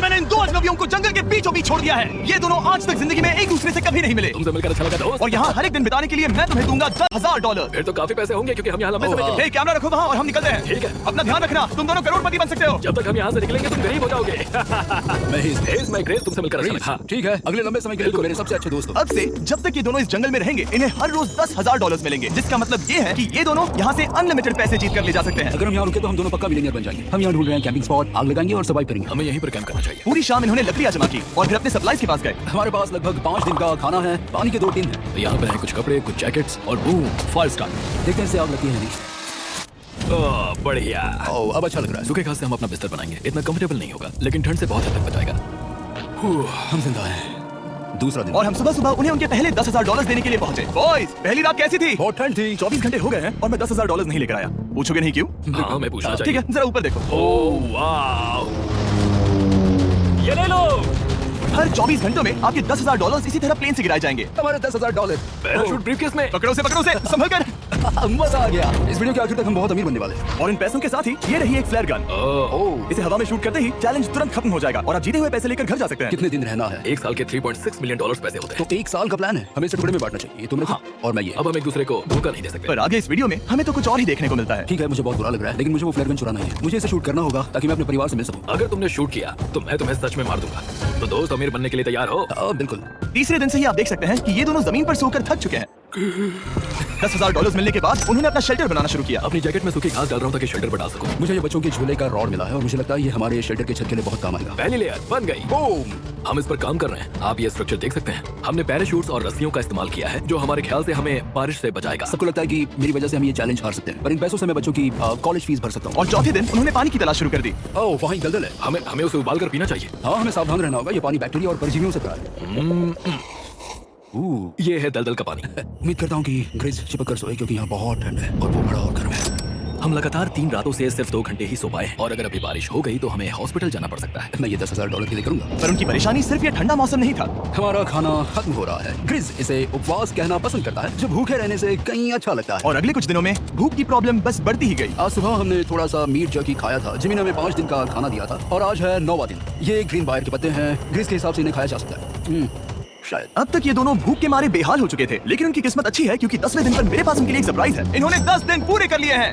आज मैंने इन दो अजनबियों को जंगल के बीचों बीच छोड़ दिया है। ये दोनों आज तक जिंदगी में एक दूसरे से कभी नहीं मिले। तुमसे मिलकर अच्छा लगा दोस्त। और यहाँ हर एक दिन बिताने के लिए मैं तुम्हें दूंगा $10,000। फिर तो काफी पैसे होंगे क्योंकि हम यहाँ लंबे समय के लिए। कैमरा रखो वहाँ और हम निकलते हैं। ठीक है। अपना ध्यान रखना, तुम दोनों करोड़पति बन सकते हो। जब तक हम यहाँ से निकलेंगे तुम गरीब हो जाओगे। मैं ग्रेस तुमसे मिलकर अच्छा लगा। ठीक है, अगले लंबे समय के लिए तुम मेरे सबसे अच्छे दोस्त हो। अब से जब तक ये दोनों इस जंगल में रहेंगे इन्हें हर रोज $10,000 मिलेंगे, जिसका मतलब ये है कि ये दोनों यहाँ से अनलिमिटेड पैसे जीत कर ले जा सकते हैं। अगर हम यहाँ रुके तो हम दोनों पक्का मिलियनियर बन जाएंगे। हम यहाँ ढूंढ रहे हैं कैंपिंग स्पॉट, आग लगाएंगे और सर्वाइव करेंगे। हमें यहीं पर कैंप करना चाहिए। पूरी शाम इन्होंने लकड़ियाँ जमा की और फिर अपने सप्लाईज के पास गए। हमारे पास लगभग 5 दिन का खाना है, पानी के 2 टिन है। यहाँ पर है कुछ कपड़े, कुछ जैकेट्स और बूम फायर स्टार्ट। देखते हैं इससे आग लगती है नहीं। बढ़िया। अब अच्छा लग रहा है। सूखे घास से हम अपना बिस्तर बनाएंगे। इतना कंफर्टेबल नहीं होगा लेकिन ठंड से बहुत हद तक बचाएगा। हम जिंदा हैं। दूसरा दिन और हम सुबह सुबह उन्हें उनके पहले $10,000 देने के लिए पहुंचे। बॉयज, पहली रात कैसी थी? बहुत ठंड थी। 24 घंटे हो गए हैं और मैं $10,000 नहीं लेकर आया। पूछोगे नहीं क्यों? हाँ मैं पूछना ठीक चाहिए। है, जरा ऊपर देखो। ओह वाह, ये ले लो। हर 24 घंटों में आपके $10,000 इसी तरह प्लेन से गिराए जाएंगे। हमारे $10,000। पैराशूट ब्रीफकेस में। पकड़ो से संभल कर। मजा आ गया। इस वीडियो के आखिर तक हम बहुत अमीर बनने वाले हैं। और इन पैसों के साथ ही ये रही एक फ्लेयर गन। इसे हवा में शूट करते ही चैलेंज तुरंत खत्म हो जाएगा और आप जीते हुए पैसे लेकर घर जा सकते हैं। कितने दिन रहना है? एक साल के $3.6 मिलियन पैसे होते हैं। तो 1 साल का प्लान है। हमें इसे टुकड़े में बांटना चाहिए। तुमने हाँ। और मैं ये। अब हम एक दूसरे को धोखा नहीं दे सकते। पर आगे इस वीडियो में हमें तो कुछ और ही देखने को मिलता है। ठीक है, मुझे बहुत बुरा लग रहा है लेकिन मुझे वो फ्लेयर गन चुराना है। मुझे इसे शूट करना होगा ताकि मैं अपने परिवार से मिल सकूं। अगर तुमने शूट किया तो मैं तुम्हें सच में मार दूंगा। तो दोस्त अमीर बनने के लिए तैयार हो? बिल्कुल। तीसरे दिन से ही आप देख सकते हैं कि ये दोनों जमीन पर सोकर थक चुके हैं। $10,000 मिलने के बाद उन्होंने अपना शेल्टर बनाना शुरू किया। अपनी जैकेट में सूखी घास डाल रहा हूँ ताकि शेल्टर बना सकूं। मुझे ये बच्चों के झूले का रॉड मिला है और मुझे लगता है ये हमारे शेल्टर के छत के लिए बहुत काम आएगा। पहली लेयर बन गई। बूम। हम इस पर काम कर रहे हैं। आप ये स्ट्रक्चर देख सकते हैं। हमने पैराशूट्स और रस्सियों का इस्तेमाल किया है जो हमारे ख्याल से हमें बारिश से बचाएगा। सबको लगता है कि मेरी वजह से हम ये चैलेंज हार सकते हैं, पर इन पैसों से मैं बच्चों की कॉलेज फीस भर सकता हूँ। और चौथे दिन उन्होंने पानी की तलाश शुरू कर दी। ओह, वहाँ एक दलदल है। हमें उसे उबाल कर पीना चाहिए। हाँ, हमें सावधान रहना होगा। ये पानी बैक्टीरिया और परजीवियों से भरा है। ये है दलदल का पानी। उम्मीद करता हूँ कि ग्रेस चिपक कर सोए क्योंकि यहाँ बहुत ठंड है और वो बड़ा और गर्म है। हम लगातार 3 रातों से सिर्फ 2 घंटे ही सो पाए और अगर अभी बारिश हो गई तो हमें हॉस्पिटल जाना पड़ सकता है। मैं ये $10,000 के लिए करूंगा। पर उनकी परेशानी सिर्फ ये ठंडा मौसम नहीं था। हमारा खाना खत्म हो रहा है। ग्रिज इसे उपवास कहना पसंद करता है, जो भूखे रहने से कहीं अच्छा लगता है। और अगले कुछ दिनों में भूख की प्रॉब्लम बस बढ़ती ही गई। आज सुबह हमने थोड़ा सा मीट जर्की खाया था। जिमी ने हमें 5 दिन का खाना दिया था और आज है 9वां दिन। ये ग्रीन बायर के पत्ते हैं। ग्रिज के हिसाब से इन्हें खाया जा सकता है शायद। अब तक ये दोनों भूख के मारे बेहाल हो चुके थे, लेकिन उनकी किस्मत अच्छी है क्योंकि 10वें दिन पर मेरे पास उनके लिए एक सरप्राइज है। इन्होंने 10 दिन पूरे कर लिए हैं।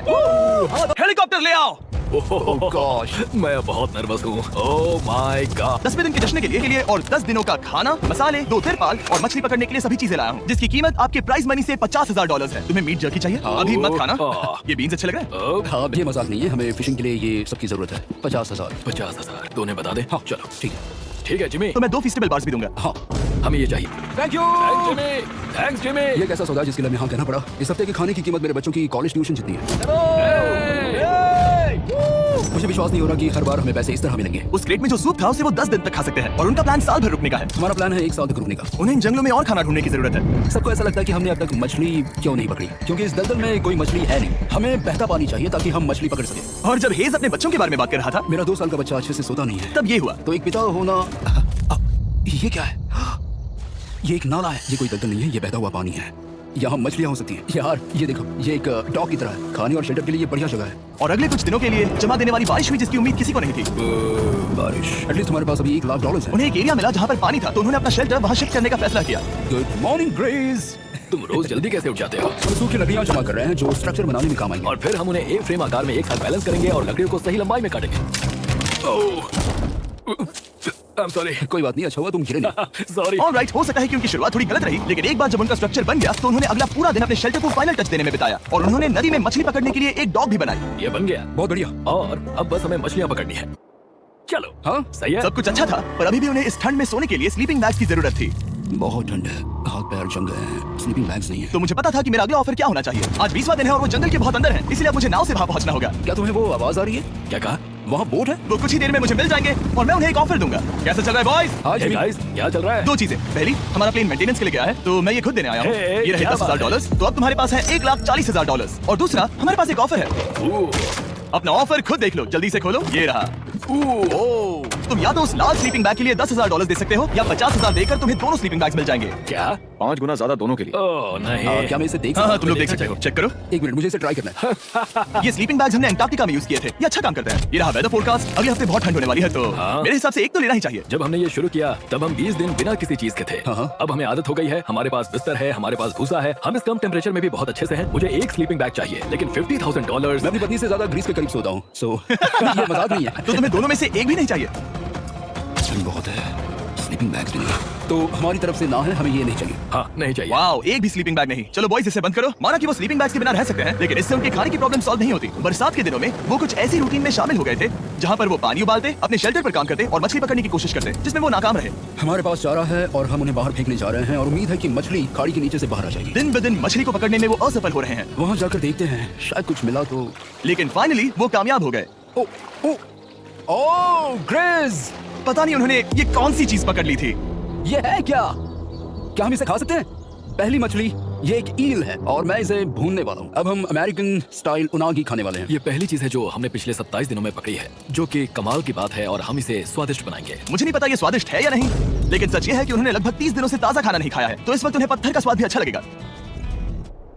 हेलीकॉप्टर ले आओ। ओह गॉश, मैं बहुत नर्वस हूँ। Oh my God. 10वें दिन के जश्न के लिए और 10 दिनों का खाना, मसाले, 2 तिरपाल और मछली पकड़ने के लिए सभी चीजें लाया हूँ, जिसकी कीमत आपके प्राइज मनी से $50,000 है। तुम्हें मीट जर्की चाहिए? अभी मत खाना। ये बीन्स अच्छे लग रहे हैं? हाँ, ये मजाक नहीं है। हमें फिशिंग के लिए ये सबकी जरूरत है। 50,000। 50,000 तो उन्हें बता दे। हाँ चलो ठीक है। ठीक है जिमी, तो मैं 2 फीस्टेबल बार्स भी दूंगा। हाँ, हमें ये चाहिए। Thank you. Thanks Jimmy. ये कैसा सौदा जिसके लिए मैं हाँ कहना पड़ा। इस हफ्ते के खाने की कीमत मेरे बच्चों की कॉलेज ट्यूशन जितनी है। मुझे विश्वास नहीं हो रहा कि हर बार हमें पैसे इस तरह मिलेंगे। उस क्रेट में जो सूप था उसे वो 10 दिन तक खा सकते हैं और उनका प्लान साल भर रुकने का है। हमारा प्लान है 1 साल तक रुकने का। उन्हें इन जंगलों में और खाना ढूंढने की जरूरत है। सबको ऐसा लगता है कि हमने अब तक मछली क्यों नहीं पकड़ी, क्योंकि इस दलदल में कोई मछली है नहीं। हमें बहता पानी चाहिए ताकि हम मछली पकड़ सके। और जब हेज अपने बच्चों के बारे में बात कर रहा था, मेरा 2 साल का बच्चा अच्छे से सोता नहीं है। तब ये हुआ। तो एक पिता होना। ये क्या है? ये एक नाला है। ये कोई दलदल नहीं है, ये बहता हुआ पानी है। यहाँ मछलियाँ हो सकती हैं। यार ये देखो, ये एक डॉक की तरह है। खाने और शेल्टर के लिए ये बढ़िया जगह है। और अगले कुछ दिनों के लिए जमा देने वाली बारिश हुई जिसकी उम्मीद किसी को नहीं थी। बारिश। एटलीस्ट हमारे पास अभी $1,00,000 है। उन्हें एक एरिया मिला जहाँ पर पानी था, तो उन्होंने अपना शेल्टर वहाँ शिफ्ट करने का फैसला किया। Good morning grace. तुम रोज जल्दी कैसे उठ जाते हो? हम सूखी लकड़ियाँ जमा कर रहे हैं जो स्ट्रक्चर बनाने में काम आएंगे। और फिर हम उन्हें एक फ्रेम आकार में एक साथ बैलेंस करेंगे और लकड़ियों को सही लंबाई में काटेंगे। I'm sorry. कोई बात नहीं, अच्छा हुआ तुम गिरे नहीं। Sorry. ऑलराइट, हो सकता है कि उनकी शुरुआत थोड़ी गलत रही, लेकिन एक बार जब उनका स्ट्रक्चर बन गया तो उन्होंने अगला पूरा दिन अपने शेल्टर को फाइनल टच देने में बिताया और उन्होंने नदी में मछली पकड़ने के लिए एक डॉग भी बनाई। ये बन गया। बहुत बढ़िया। और अब बस हमें मछलियाँ पकड़नी है। चलो। हाँ सही है। सब कुछ अच्छा था, पर अभी भी उन्हें इस ठंड में सोने के लिए स्लीपिंग बैग्स की जरूरत थी। बहुत ठंड है, हाथ पैर जम गए हैं, स्लीपिंग बैग्स नहीं है। तो मुझे पता था कि मेरा अगला ऑफर क्या होना चाहिए। आज 20वां दिन है और वो जंगल के बहुत अंदर है, इसलिए अब मुझे नाव से वहाँ पहुँचना होगा। क्या तुम्हें वो आवाज आ रही है? क्या कहा? वहाँ बोट है। वो कुछ ही देर में मुझे मिल जाएंगे और मैं उन्हें एक ऑफर दूंगा। कैसा चल रहा है बॉयज? आज Hey guys, क्या चल रहा है? 2 चीजें। पहली, हमारा प्लेन मेंटेनेंस के लिए गया है, तो मैं ये खुद देने आया हूँ। Hey, ये रहे क्या $10,000, तो अब तुम्हारे पास है $1,40,000। और दूसरा, हमारे पास एक ऑफर है। अपना ऑफर खुद देख लो, जल्दी से खोलो। ये रहा। तुम या तो उस लाल स्लीपिंग बैग के लिए $10,000 दे सकते हो या 50,000 देकर तुम्हें दोनों स्लीपिंग बैग्स मिल जाएंगे। क्या? 5 गुना ज्यादा दोनों के लिए। ओह नहीं। क्या मैं इसे देख हाँ सकता हाँ तुम लोग देख सकते हो, चेक करो। हूँ? एक मिनट, मुझे इसे ट्राई करना है। ये स्लीपिंग बैग्स हमने अंटार्कटिका में यूज किए थे, ये अच्छा काम करते हैं। ये रहा वेदर फोरकास्ट, अगले हफ्ते बहुत ठंड होने वाली है, तो हाँ। मेरे हिसाब से एक तो लेना ही चाहिए। जब हमने ये शुरू किया तब हम 20 दिन बिना किसी चीज के थे। हाँ। अब हमें आदत हो गई है, हमारे पास बिस्तर है, हमारे पास भूसा है, हम इस कम टेम्परेचर में भी बहुत अच्छे से हैं। मुझे एक स्लीपिंग बैग चाहिए, लेकिन $50,000। मैं अपनी पत्नी से ज्यादा ग्रीस के करीब सोता हूँ, सो ये मजाक नहीं है। तो तुम्हें दोनों में से एक भी नहीं चाहिए? ठंड बहुत है, स्लीपिंग बैग्स भी नहीं है। तो हमारी तरफ से ना है, हमें ये नहीं चाहिए। हाँ नहीं चाहिए। वाओ, एक भी स्लीपिंग बैग नहीं। चलो बॉयज, इसे बंद करो। माना कि वो स्लीपिंग बैग्स के बिना रह सकते हैं, लेकिन इससे उनके खाने की प्रॉब्लम सॉल्व नहीं होती। बरसात के दिनों में वो कुछ ऐसी रूटीन में शामिल हो गए थे जहाँ पर वो पानी उबालते, अपने शेल्टर पर काम करते और मछली पकड़ने की कोशिश करते, जिसमें वो नाकाम रहे। हमारे पास चारा है और हम उन्हें बाहर फेंकने जा रहे हैं और उम्मीद है कि मछली खाड़ी के नीचे से बाहर आ जाएगी। दिन ब दिन मछली को पकड़ने में वो असफल हो रहे हैं, वहाँ जाकर देखते हैं, शायद कुछ मिला तो। लेकिन फाइनली वो कामयाब हो गए। ओ, ओ, ओ, ग्रेज! पता नहीं उन्होंने ये कौन सी चीज पकड़ ली थी। ये है क्या? क्या हम इसे खा सकते हैं? पहली मछली, ये एक ईल है और मैं इसे भूनने वाला हूँ। अब हम अमेरिकन स्टाइल उनागी खाने वाले हैं। ये पहली चीज है जो हमने पिछले 27 दिनों में पकड़ी है, जो कि कमाल की बात है और हम इसे स्वादिष्ट बनाएंगे। मुझे नहीं पता ये स्वादिष्ट है या नहीं, लेकिन सच ये है कि उन्होंने लगभग 30 दिनों से ताजा खाना नहीं खाया है, तो इस वक्त उन्हें पत्थर का स्वाद भी अच्छा लगेगा।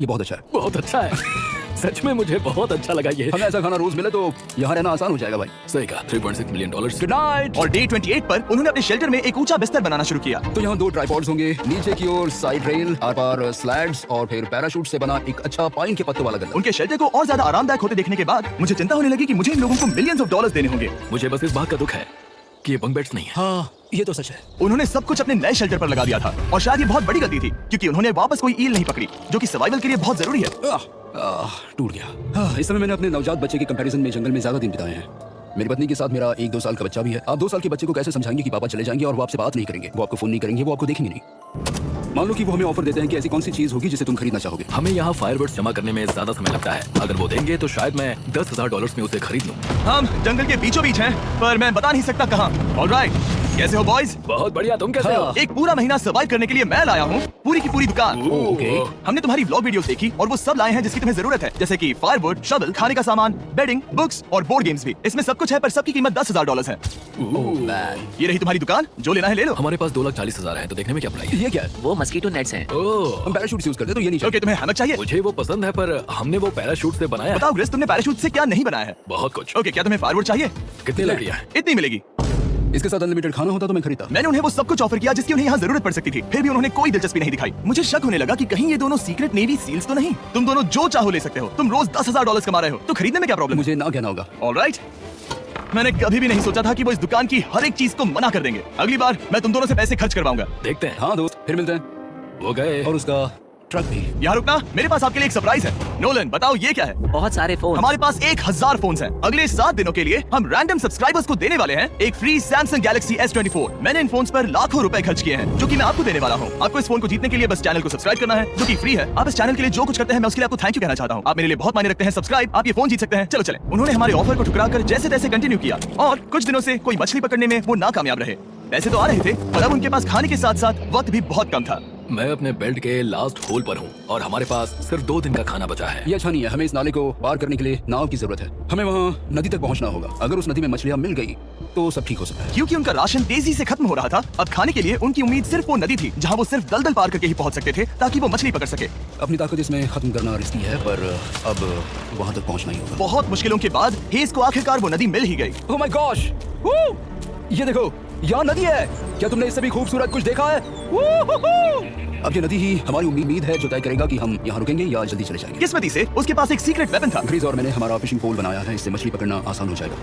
ये बहुत अच्छा है। बहुत अच्छा है। सच में मुझे बहुत अच्छा लगा ये। हमें ऐसा खाना रोज मिले तो यहाँ रहना आसान हो जाएगा भाई। सही कहा। $3.6 मिलियन। Good night. और डे 28 पर उन्होंने अपने शेल्टर में एक ऊंचा बिस्तर बनाना शुरू किया। तो यहाँ 2 ट्राइपॉड्स होंगे, नीचे की ओर side rail, are par slides और फिर पैराशूट से बना एक अच्छा पाइन के पत्तों वाला गद्दा। उनके शेल्टर को और ज्यादा आरामदायक होते देखने के बाद मुझे चिंता होने लगी कि मुझे इन लोगों को मिलियंस ऑफ डॉलर्स देने होंगे। मुझे बस इस बात का दुख है कि ये बंक बेड्स नहीं है। हाँ, ये तो सच है। उन्होंने सब कुछ अपने नए शेल्टर पर लगा दिया था और शायद ये बहुत बड़ी गलती थी, क्योंकि उन्होंने वापस कोई ईल नहीं पकड़ी, जो कि सर्वाइवल के लिए बहुत जरूरी है। टूट गया। इस समय मैंने अपने नवजात बच्चे के कंपैरिजन में जंगल में ज्यादा दिन बिताए हैं। मेरी पत्नी के साथ मेरा 1-2 साल का बच्चा भी है। आप 2 साल के बच्चे को कैसे समझाएंगे कि पापा चले जाएंगे और वो आपसे बात नहीं करेंगे, वो आपको फोन नहीं करेंगे, वो आपको देखेंगे नहीं। मान लो कि वो हमें ऑफर देते हैं कि ऐसी कौन सी चीज होगी जिसे तुम खरीदना चाहोगे। हमें यहाँ फायरवर्ड्स जमा करने में ज्यादा समय लगता है। अगर वो देंगे तो शायद मैं $10,000 में उसे खरीद लूँ। हम जंगल के बीचों बीच हैं, पर मैं बता नहीं सकता कहाँ। ऑलराइट, कैसे हो बॉयज? बहुत बढ़िया। तुम कैसे हो? एक पूरा महीना सर्वाइव करने के लिए मैं लाया हूँ पूरी की पूरी दुकान। ओके। हमने तुम्हारी व्लॉग वीडियोस देखी और वो सब लाए हैं जिसकी तुम्हें जरूरत है, जैसे कि फायरवुड, शवल, खाने का सामान, बेडिंग, बुक्स और बोर्ड गेम्स भी। इसमें सब कुछ है, पर सबकी कीमत $10,000 है। ये रही तुम्हारी दुकान, जो लेना है ले लो। हमारे पास 2,40,000 है, तो देखने में क्या बुराई है? ये क्या है? वो मस्कीटो नेट्स हैं। ओह, हम पैराशूट यूज करते तो ये नहीं चाहिए। ओके, तुम्हें हैमक चाहिए? मुझे वो पसंद है, पर हमने वो पैराशूट से बनाया है। बताओ ग्रेस, तुमने पैराशूट से क्या नहीं बनाया है? बहुत कुछ। ओके, क्या तुम्हें फायरवुड चाहिए? कितनी लग रही है? इतनी मिलेगी। इसके साथ अनलिमिटेड खाना होता तो मैं खरीदता। मैंने उन्हें वो सब कुछ ऑफर किया जिसकी उन्हें यहाँ जरूरत पड़ सकती थी, फिर भी उन्होंने कोई दिलचस्पी नहीं दिखाई। मुझे शक होने लगा कि कहीं ये दोनों सीक्रेट नेवी सील्स तो नहीं। तुम दोनों जो चाहो ले सकते हो, तुम रोज $10,000 कमा रहे हो, तो खरीदने में क्या प्रॉब्लम? मुझे ना कहना होगा। ऑलराइट, मैंने कभी भी नहीं सोचा था कि वो इस दुकान की हर एक चीज को मना कर देंगे। अगली बार मैं तुम दोनों से पैसे खर्च करवाऊंगा। देखते हैं। हाँ दोस्त, फिर मिलते हैं। वो गए। और उसका ट्रक भी। यहाँ रुकना, मेरे पास आपके लिए एक सरप्राइज है। नोलन, बताओ ये क्या है? बहुत सारे फोन। हमारे पास 1000 फोन्स हैं। अगले 7 दिनों के लिए हम रैंडम सब्सक्राइबर्स को देने वाले हैं एक फ्री Samsung Galaxy S24। मैंने इन फोन्स पर लाखों रुपए खर्च किए हैं, जो कि मैं आपको देने वाला हूँ। आपको इस फोन को जीतने के लिए बस चैनल को सब्सक्राइब करना है, जो कि फ्री है। आप इस चैनल के लिए जो कुछ करते हैं, मैं उसके लिए आपको थैंक यू कहना चाहता हूँ। आप मेरे लिए बहुत मायने रखते हैं। सब्सक्राइब, आप ये फोन जीत सकते हैं। चलो चले। उन्होंने हमारे ऑफर को ठुकराकर जैसे तैसे कंटिन्यू किया और कुछ दिनों से कोई मछली पकड़ने में वो नाकामयाब रहे। पैसे तो आ रहे थे, पर अब उनके पास खाने के साथ साथ वक्त भी बहुत कम था। मैं अपने बेल्ट के लास्ट होल पर हूँ और हमारे पास सिर्फ 2 दिन का खाना बचा है। ये अच्छा नहीं है। हमें इस नाले को पार करने के लिए नाव की जरूरत है। हमें वहाँ नदी तक पहुँचना होगा। अगर उस नदी में मछलियाँ मिल गई तो सब ठीक हो सकता है। क्योंकि उनका राशन तेजी से खत्म हो रहा था, अब खाने के लिए उनकी उम्मीद सिर्फ वो नदी थी जहाँ वो सिर्फ दलदल पार करके ही पहुँच सकते थे, ताकि वो मछली पकड़ सके। अपनी ताकत इसमें खत्म करना रिस्की है, पर अब वहाँ तक पहुँचना ही होगा। बहुत मुश्किलों के बाद हेज को आखिरकार वो नदी मिल ही गई। Oh my gosh! ये देखो, यहाँ नदी है। क्या तुमने इससे भी खूबसूरत कुछ देखा है? अब ये नदी ही हमारी उम्मीद है जो तय करेगा कि हम यहाँ रुकेंगे या जल्दी चले जाएंगे। किस्मती से उसके पास एक सीक्रेट वेपन था। ग्रीज और मैंने हमारा फिशिंग पोल बनाया है, इससे मछली पकड़ना आसान हो जाएगा।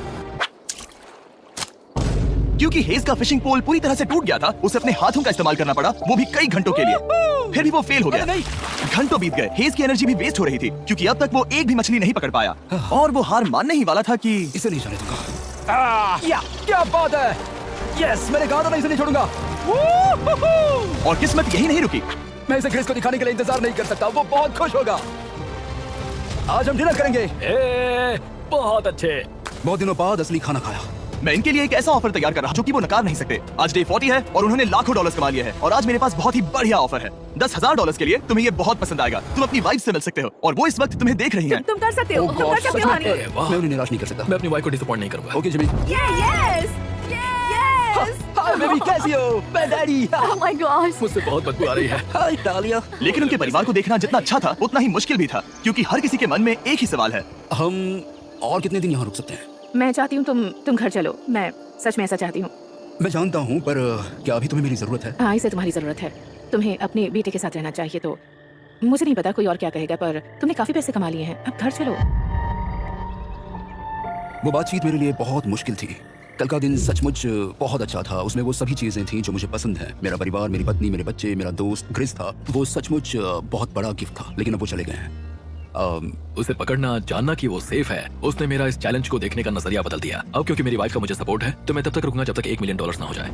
क्योंकि हेज का फिशिंग पोल पूरी तरह से टूट गया था, उसे अपने हाथों का इस्तेमाल करना पड़ा, वो भी कई घंटों के लिए। फिर भी वो फेल हो गया। घंटों बीत गए, हेज की एनर्जी भी वेस्ट हो रही थी, क्योंकि अब तक वो एक भी मछली नहीं पकड़ पाया और वो हार मानने ही वाला था कि इसे नहीं जाने दूंगा। क्या बात है! यस, मैंने कहा था मैं इसे नहीं छोड़ूंगा। और किस्मत यही नहीं रुकी। मैं इसे ग्रेस को दिखाने के लिए इंतजार नहीं कर सकता, वो बहुत खुश होगा। आज हम डिनर करेंगे। बहुत अच्छे। बहुत दिनों बाद असली खाना खाया। मैं इनके लिए एक ऐसा ऑफर तैयार कर रहा जो कि वो नकार नहीं सकते। आज डे 40 है और उन्होंने लाखों डॉलर्स कमा लिए हैं और आज मेरे पास बहुत ही बढ़िया ऑफर है। $10,000 के लिए तुम्हें ये बहुत पसंद आएगा। तुम अपनी वाइफ से मिल सकते हो और वो इस वक्त तुम्हें देख रही हैं। तुम कर सकते हो, Oh तुम God, कर सकते सच हो में? हनी। अरे वाह। मैं उन्हें निराश नहीं कर सकता। मैं अपनी वाइफ को डिसअपॉइंट नहीं करूंगा। Okay Jimmy. Yes yes. Hi baby, कैसी हो? मैं डैडी। Oh my gosh. मुझसे बहुत बदबू आ रही है। हाय डालिया। लेकिन उनके परिवार को देखना जितना अच्छा था उतना ही मुश्किल भी था, क्योंकि हर किसी के मन में एक ही सवाल है। हम और कितने दिन यहाँ रुक सकते हैं? मैं चाहती हूँ तुम घर चलो। मैं सच में ऐसा चाहती हूँ। मैं जानता हूँ, पर क्या अभी तुम्हें मेरी जरूरत है? हाँ, इसे तुम्हारी जरूरत है। तुम्हें अपने बेटे के साथ रहना चाहिए। तो मुझे नहीं पता कोई और क्या कहेगा, पर तुमने काफी पैसे कमा लिए हैं, अब घर चलो। वो बातचीत मेरे लिए बहुत मुश्किल थी। कल का दिन सचमुच बहुत अच्छा था। उसमें वो सभी चीजें थीं जो मुझे पसंद हैं। मेरा परिवार, मेरी पत्नी, मेरे बच्चे, मेरा दोस्त क्रिस था। वो सचमुच बहुत बड़ा गिफ्ट था, लेकिन अब वो चले गए हैं। उसे पकड़ना, जानना कि वो सेफ है, उसने मेरा इस चैलेंज को देखने का नजरिया बदल दिया। अब क्योंकि मेरी वाइफ का मुझे सपोर्ट है, तो मैं तब तक रुकूंगा जब तक $1 मिलियन ना हो जाए।